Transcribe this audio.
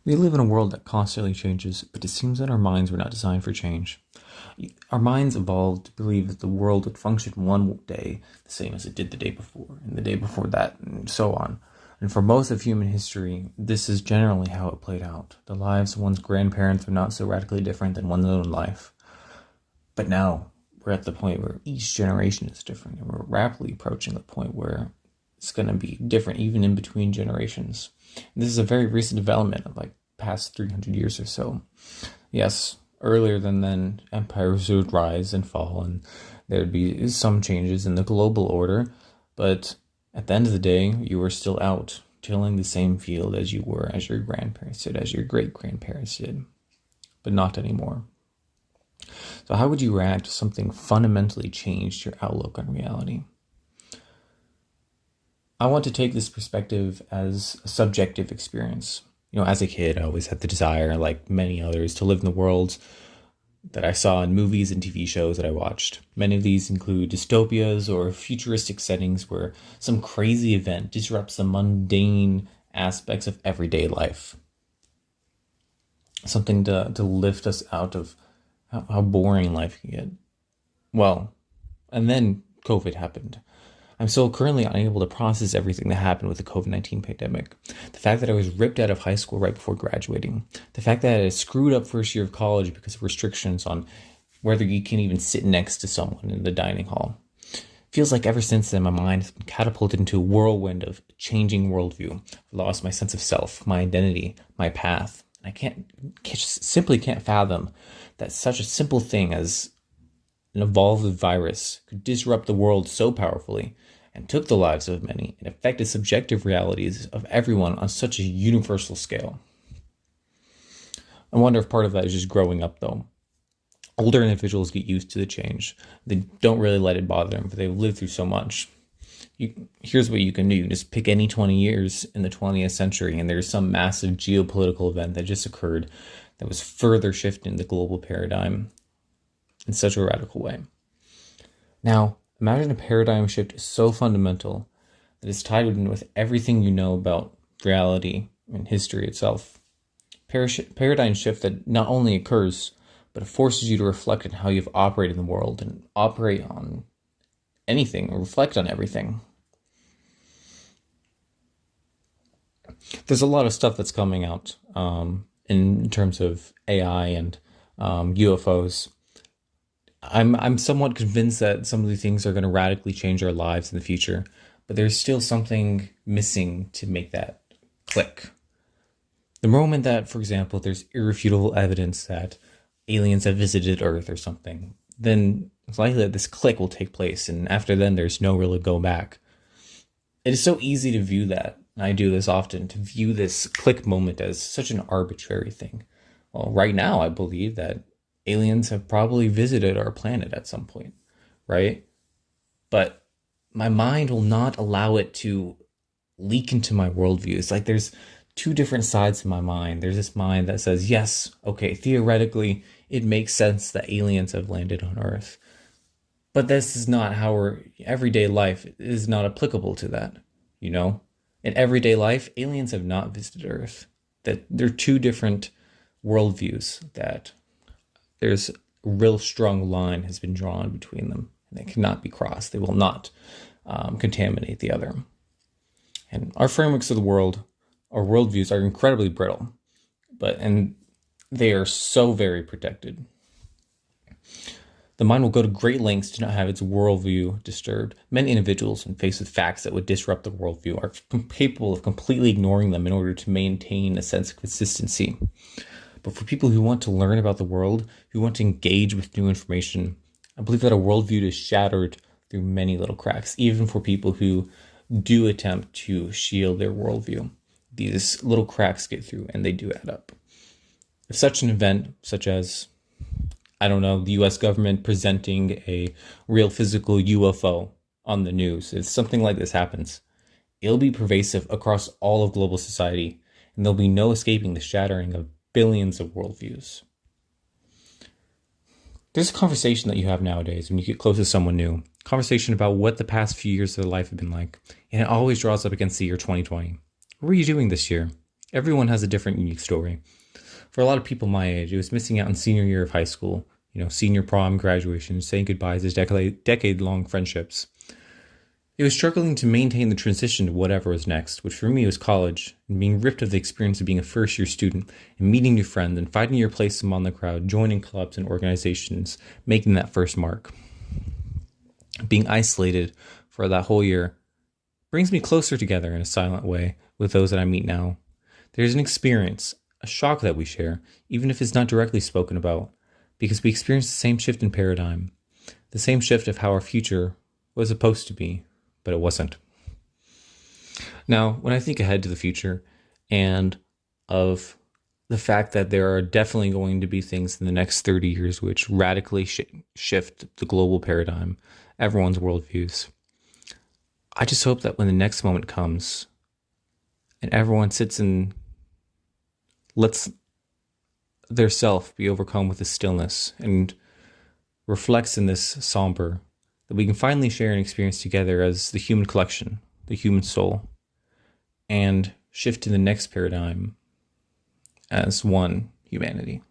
We live in a world that constantly changes, but it seems that our minds were not designed for change. Our minds evolved to believe that the world would function one day the same as it did the day before, and the day before that, and so on. And for most of human history, this is generally how it played out. The lives of one's grandparents were not so radically different than one's own life. But now, we're at the point where each generation is different, and we're rapidly approaching the point where it's going to be different even in between generations. And this is a very recent development of like past 300 years or so. Yes, earlier than then, empires would rise and fall, and there would be some changes in the global order, but at the end of the day, you were still out tilling the same field as you were, as your grandparents did, as your great-grandparents did, but not anymore. So how would you react if something fundamentally changed your outlook on reality? I want to take this perspective as a subjective experience. As a kid, I always had the desire, like many others, to live in the world that I saw in movies and TV shows that I watched. Many of these include dystopias or futuristic settings where some crazy event disrupts the mundane aspects of everyday life. Something to lift us out of how boring life can get. Well, and then COVID happened. I'm still currently unable to process everything that happened with the COVID-19 pandemic. The fact that I was ripped out of high school right before graduating. The fact that I had screwed up first year of college because of restrictions on whether you can even sit next to someone in the dining hall. Feels like ever since then, my mind has been catapulted into a whirlwind of changing worldview. I've lost my sense of self, my identity, my path. I simply can't fathom that such a simple thing as an evolved virus could disrupt the world so powerfully and took the lives of many and affected subjective realities of everyone on such a universal scale. I wonder if part of that is just growing up, though. Older individuals get used to the change. They don't really let it bother them, but they've lived through so much. Here's what you can do. Just pick any 20 years in the 20th century, and there's some massive geopolitical event that just occurred that was further shifting the global paradigm in such a radical way. Now, imagine a paradigm shift so fundamental that it's tied in with everything you know about reality and history itself. Paradigm shift that not only occurs, but it forces you to reflect on how you've operated in the world and operate on anything or reflect on everything. There's a lot of stuff that's coming out in terms of AI and UFOs. I'm somewhat convinced that some of these things are going to radically change our lives in the future, but there's still something missing to make that click. The moment that, for example, there's irrefutable evidence that aliens have visited Earth or something, then it's likely that this click will take place, and after then there's no really go back. It is so easy to view that, and I do this often, to view this click moment as such an arbitrary thing. Well, right now I believe that aliens have probably visited our planet at some point, right? But my mind will not allow it to leak into my worldview. It's like there's two different sides to my mind. There's this mind that says, yes, okay, theoretically, it makes sense that aliens have landed on Earth. But this is not how our everyday life is not applicable to that, In everyday life, aliens have not visited Earth. That they're two different worldviews that there's a real strong line has been drawn between them, and they cannot be crossed. They will not contaminate the other. And our frameworks of the world, our worldviews are incredibly brittle, and they are so very protected. The mind will go to great lengths to not have its worldview disturbed. Many individuals, when faced with facts that would disrupt the worldview, are capable of completely ignoring them in order to maintain a sense of consistency. But for people who want to learn about the world, who want to engage with new information, I believe that a worldview is shattered through many little cracks, even for people who do attempt to shield their worldview. These little cracks get through, and they do add up. If such an event, such as, the US government presenting a real physical UFO on the news, if something like this happens, it'll be pervasive across all of global society, and there'll be no escaping the shattering of billions of worldviews. There's a conversation that you have nowadays when you get close to someone new. Conversation about what the past few years of their life have been like. And it always draws up against the year 2020. What were you doing this year? Everyone has a different unique story. For a lot of people my age, it was missing out on senior year of high school, senior prom, graduation, saying goodbyes as decade-long friendships. It was struggling to maintain the transition to whatever was next, which for me was college, and being ripped of the experience of being a first-year student, and meeting new friends, and finding your place among the crowd, joining clubs and organizations, making that first mark. Being isolated for that whole year brings me closer together in a silent way with those that I meet now. There's an experience, a shock that we share, even if it's not directly spoken about, because we experience the same shift in paradigm, the same shift of how our future was supposed to be, but it wasn't. Now, when I think ahead to the future and of the fact that there are definitely going to be things in the next 30 years which radically shift the global paradigm, everyone's worldviews, I just hope that when the next moment comes and everyone sits and lets their self be overcome with the stillness and reflects in this somber, that we can finally share an experience together as the human collection, the human soul, and shift to the next paradigm as one humanity.